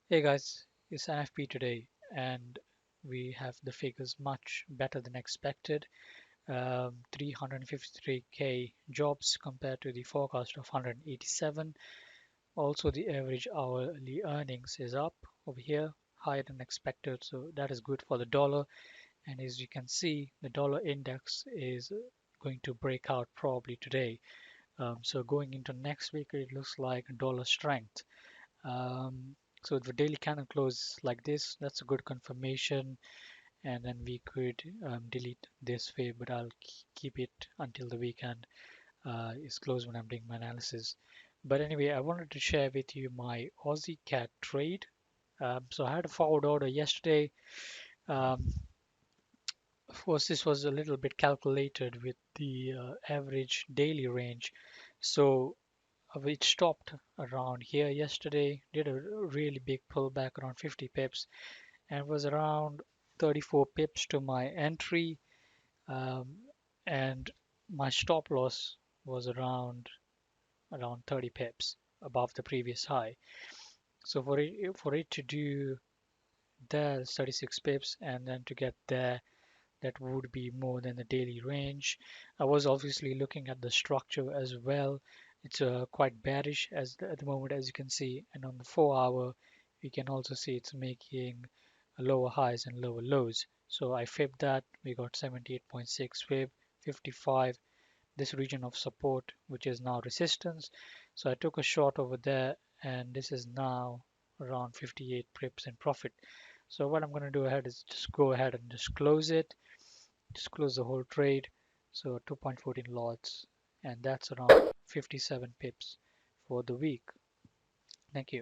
Hey guys, it's NFP today, and we have the figures much better than expected. 353k jobs compared to the forecast of 187. Also, the average hourly earnings is up over here, higher than expected, so that is good for the dollar. And as you can see, the dollar index is going to break out probably today. So going into next week, it looks like dollar strength. Um, so if the daily candle closes like this, that's a good confirmation, and then we could delete this way, but I'll keep it until the weekend is closed when I'm doing my analysis. But anyway, I wanted to share with you my Aussie cat trade. So I had a forward order yesterday. Um, of course, this was a little bit calculated with the average daily range. So it stopped around here yesterday, did a really big pullback around 50 pips, and was around 34 pips to my entry, um, and my stop loss was around 30 pips above the previous high. So for it to do there 36 pips and then to get there, that would be more than the daily range. I was obviously looking at the structure as well. It's quite bearish at the moment, as you can see, and on the 4 hour, we can also see it's making lower highs and lower lows. So I fibbed that. We got 78.6 fib, 55, this region of support, which is now resistance. So I took a short over there, and this is now around 58 pips in profit. So what I'm going to do ahead is just go ahead and just close it, just close the whole trade. So 2.14 lots, and that's around 57 pips for the week. Thank you.